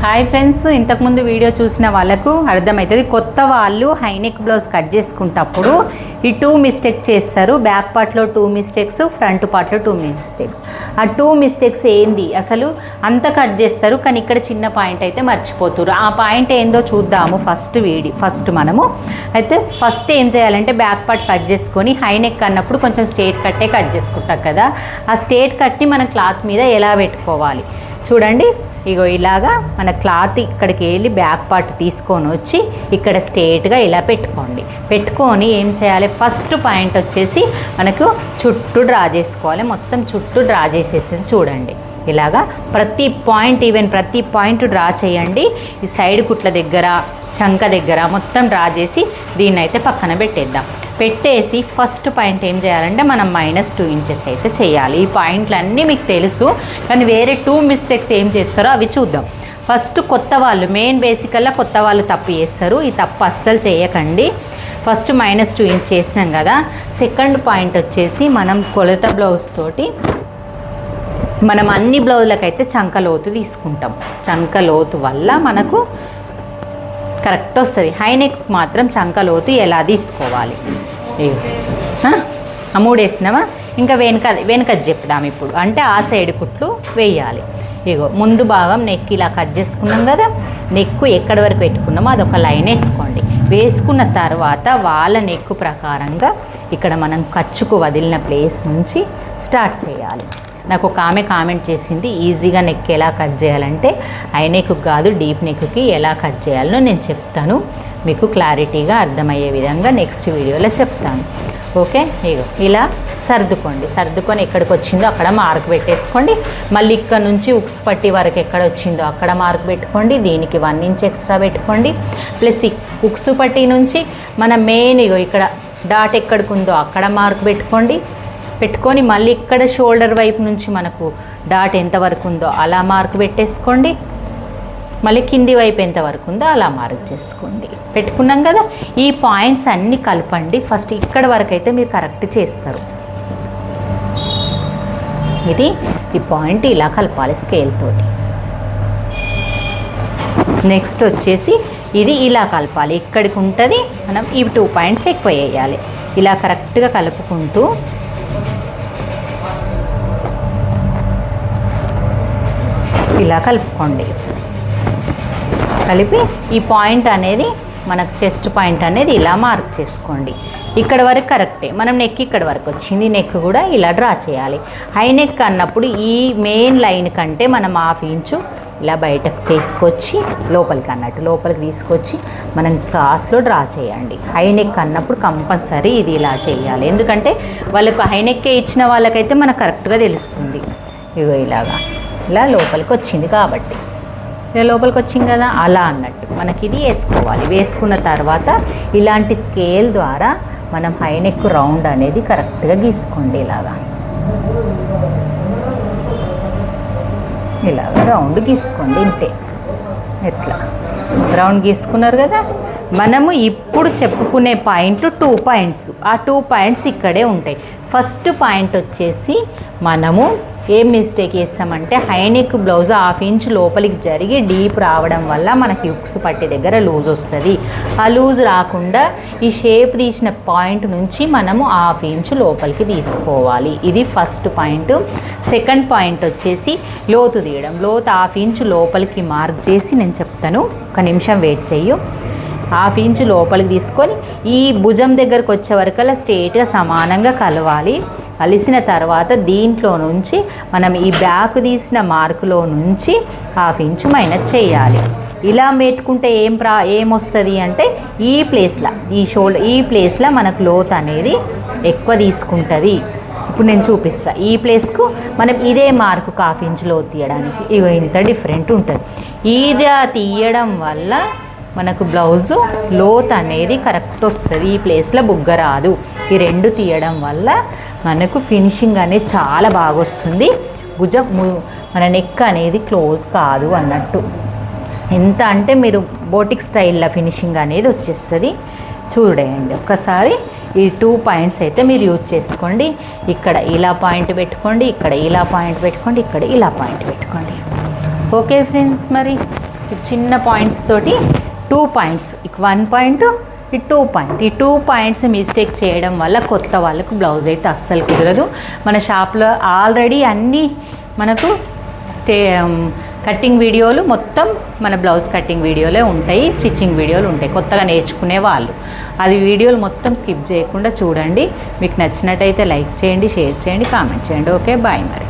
Hi friends, ఇంతకుముందు video చూసిన వాళ్ళకు అర్థమవుతుంది. కొత్త వాళ్ళు హైనెక్ బ్లౌజ్ కట్ చేసుకుంటప్పుడు ఈ 2 మిస్టేక్స్ చేస్తారు. బ్యాక్ పార్ట్లో 2 మిస్టేక్స్, ఫ్రంట్ పార్ట్లో 2 మిస్టేక్స్. ఆ 2 మిస్టేక్స్ ఏంది అసలు అంత కట్ చేస్తారు, కానీ ఇక్కడ చిన్న పాయింట్ అయితే మర్చిపోతారు. ఆ పాయింట్ ఏందో చూద్దాము ఫస్ట్ మనము. అయితే ఫస్ట్ ఏం చేయాలంటే బ్యాక్ పార్ట్ కట్ చేసుకొని హైనెక్ అన్నప్పుడు కొంచెం స్ట్రేట్ కట్టే కట్ చేసుకుంటాం కదా, ఆ స్ట్రేట్ కట్ని మన క్లాత్ మీద ఎలా పెట్టుకోవాలి చూడండి. ఇగో ఇలాగా మన క్లాత్ ఇక్కడికి వెళ్ళి బ్యాక్ పార్ట్ తీసుకొని వచ్చి ఇక్కడ స్ట్రేట్గా ఇలా పెట్టుకొని ఏం చేయాలి, ఫస్ట్ పాయింట్ వచ్చేసి మనకు చుట్టూ డ్రా చేసుకోవాలి. మొత్తం చుట్టూ డ్రా చేసేసి చూడండి ఇలాగా ప్రతి పాయింట్ డ్రా చేయండి. ఈ సైడ్ కుట్ల దగ్గర, చంక దగ్గర మొత్తం డ్రా చేసి దీన్ని అయితే పక్కన పెట్టేసి ఫస్ట్ పాయింట్ ఏం చేయాలంటే మనం -2 ఇంచెస్ అయితే చేయాలి. ఈ పాయింట్లన్నీ మీకు తెలుసు, కానీ వేరే 2 మిస్టేక్స్ ఏం చేస్తారో అవి చూద్దాం. ఫస్ట్ కొత్త వాళ్ళు బేసికల్గా కొత్త వాళ్ళు తప్పు చేస్తారు. ఈ తప్పు అస్సలు చేయకండి. ఫస్ట్ -2 ఇంచ్ చేసినాం కదా, సెకండ్ పాయింట్ వచ్చేసి మనం కొలత బ్లౌజ్ తోటి మనం అన్ని బ్లౌజులకైతే చంకలోతు తీసుకుంటాం. చంకలోతు వల్ల మనకు కరెక్ట్ వస్తుంది. హైనెక్ మాత్రం చంకలోతు ఎలా తీసుకోవాలి, మూడేసినామా, ఇంకా వెనుక చెప్దాం ఇప్పుడు. అంటే ఆ సైడ్ కుట్లు వేయాలి. ఇగో ముందు భాగం నెక్ ఇలా కట్ చేసుకున్నాం కదా, నెక్ ఎక్కడి వరకు పెట్టుకున్నామో అదొక లైన్ వేసుకోండి. వేసుకున్న తర్వాత వాళ్ళ నెక్ ప్రకారంగా ఇక్కడ మనం ఖర్చుకు వదిలిన ప్లేస్ నుంచి స్టార్ట్ చేయాలి. నాకు ఒక ఆమె కామెంట్ చేసింది, ఈజీగా నెక్ ఎలా కట్ చేయాలంటే హై నెక్ కాదు డీప్ నెక్కి ఎలా కట్ చేయాలో నేను చెప్తాను. మీకు క్లారిటీగా అర్థమయ్యే విధంగా నెక్స్ట్ వీడియోలో చెప్తాను. ఓకే, ఇగో ఇలా సర్దుకొని ఎక్కడికి వచ్చిందో అక్కడ మార్క్ పెట్టేసుకోండి. మళ్ళీ ఇక్కడ నుంచి ఉక్స్ పట్టి వరకు ఎక్కడ వచ్చిందో అక్కడ మార్క్ పెట్టుకోండి. దీనికి 1 ఇంచ్ ఎక్స్ట్రా పెట్టుకోండి. ప్లస్ ఉక్స్ పట్టి నుంచి మన మెయిన్ ఇగో ఇక్కడ డాట్ ఎక్కడికి ఉందో అక్కడ మార్క్ పెట్టుకొని మళ్ళీ ఇక్కడ షోల్డర్ వైపు నుంచి మనకు డాట్ ఎంతవరకు ఉందో అలా మార్క్ పెట్టేసుకోండి. మళ్ళీ కింది వైపు ఎంతవరకు ఉందో అలా మార్క్ చేసుకోండి. పెట్టుకున్నాం కదా, ఈ పాయింట్స్ అన్నీ కలపండి. ఫస్ట్ ఇక్కడ వరకు అయితే మీరు కరెక్ట్ చేస్తారు. ఈ పాయింట్ ఇలా కలపాలి స్కేల్ తోటి. నెక్స్ట్ వచ్చేసి ఇది ఇలా కలపాలి. ఇక్కడికి ఉంటుంది, మనం ఈ 2 పాయింట్స్ ఎక్కువ వేయాలి. ఇలా కరెక్ట్గా కలుపుకుంటూ ఇలా కలుపుకోండి. కలిపి ఈ పాయింట్ అనేది మనకు చెస్ట్ పాయింట్ అనేది ఇలా మార్క్ చేసుకోండి. ఇక్కడ వరకు కరెక్టే, మనం నెక్ ఇక్కడ వరకు వచ్చింది, నెక్ కూడా ఇలా డ్రా చేయాలి. హై నెక్ అన్నప్పుడు ఈ మెయిన్ లైన్ కంటే మనం 1/2 ఇంచు ఇలా బయటకు తీసుకొచ్చి లోపలికి తీసుకొచ్చి మనం క్లాస్లో డ్రా చేయండి. హై నెక్ అన్నప్పుడు కంపల్సరీ ఇది ఇలా చేయాలి. ఎందుకంటే వాళ్ళకు హై నెక్కే ఇచ్చిన వాళ్ళకైతే మనకు కరెక్ట్గా తెలుస్తుంది. ఇగో ఇలా లోపలికి వచ్చింది కాబట్టి ఇలా లోపలికి వచ్చింది కదా, అలా అన్నట్టు మనకి ఇది వేసుకోవాలి. వేసుకున్న తర్వాత ఇలాంటి స్కేల్ ద్వారా మనం హై నెక్ రౌండ్ అనేది కరెక్ట్గా గీసుకోండి. ఇలాగా రౌండ్ గీసుకోండి. ఇంతే, ఎట్లా రౌండ్ గీసుకున్నారు కదా. మనము ఇప్పుడు చెప్పుకునే పాయింట్లు 2 పాయింట్స్. ఆ 2 పాయింట్స్ ఇక్కడే ఉంటాయి. ఫస్ట్ పాయింట్ వచ్చేసి మనము ఏం మిస్టేక్ చేస్తామంటే హైనెక్ బ్లౌజ్ 1/2 ఇంచ్ లోపలికి జరిగి డీప్ రావడం వల్ల మనకి ఉక్స్ పట్టి దగ్గర లూజ్ వస్తుంది. ఆ లూజ్ రాకుండా ఈ షేప్ తీసిన పాయింట్ నుంచి మనము 1/2 ఇంచ్ లోపలికి తీసుకోవాలి. ఇది ఫస్ట్ పాయింట్. సెకండ్ పాయింట్ వచ్చేసి లోతు తీయడం. లోతు 1/2 ఇంచ్ లోపలికి మార్క్ చేసి నేను చెప్తాను, ఒక నిమిషం వెయిట్ చెయ్యు. 1/2 ఇంచ్ లోపలికి తీసుకొని ఈ భుజం దగ్గరకు వచ్చే వరకల్లా స్ట్రేట్గా సమానంగా కలవాలి. కలిసిన తర్వాత దీంట్లో నుంచి మనం ఈ బ్యాక్ తీసిన మార్కులో నుంచి 1/2 ఇంచ్ మైనస్ చేయాలి. ఇలా పెట్టుకుంటే ఏమొస్తుంది అంటే ఈ ప్లేస్లో ఈ ప్లేస్లో మనకు లోత్ అనేది ఎక్కువ తీసుకుంటుంది. ఇప్పుడు నేను చూపిస్తాను. ఈ ప్లేస్కు మనం ఇదే మార్కు 1/2 ఇంచ్ లోతు తీయడానికి ఇగో ఇంత డిఫరెంట్ ఉంటుంది. ఇది తీయడం వల్ల మనకు బ్లౌజు లోత్ అనేది కరెక్ట్ వస్తుంది. ఈ ప్లేస్లో బుగ్గ రాదు. ఈ 2 తీయడం వల్ల మనకు ఫినిషింగ్ అనేది చాలా బాగా వస్తుంది. మన నెక్ అనేది క్లోజ్ కాదు అన్నట్టు. ఎంత అంటే మీరు బోటిక్ స్టైల్లో ఫినిషింగ్ అనేది వచ్చేస్తుంది. చూడండి ఒక్కసారి ఈ 2 పాయింట్స్ అయితే మీరు యూజ్ చేసుకోండి. ఇక్కడ ఇలా పాయింట్ పెట్టుకోండి, ఇక్కడ ఇలా పాయింట్ పెట్టుకోండి, ఇక్కడ ఇలా పాయింట్ పెట్టుకోండి. ఓకే ఫ్రెండ్స్, మరి ఈ చిన్న పాయింట్స్ తోటి 2 పాయింట్స్, 1 పాయింట్, ఈ 2 పాయింట్, ఈ 2 పాయింట్స్ మిస్టేక్ చేయడం వల్ల కొత్త వాళ్ళకు బ్లౌజ్ అయితే అస్సలు కుదరదు. మన షాప్లో ఆల్రెడీ అన్నీ మనకు కట్టింగ్ వీడియోలు మొత్తం మన బ్లౌజ్ కట్టింగ్ వీడియోలే ఉంటాయి, స్టిచ్చింగ్ వీడియోలు ఉంటాయి. కొత్తగా నేర్చుకునే వాళ్ళు అది వీడియోలు మొత్తం స్కిప్ చేయకుండా చూడండి. మీకు నచ్చినట్టయితే లైక్ చేయండి, షేర్ చేయండి, కామెంట్ చేయండి. ఓకే, బాయ్ మరి.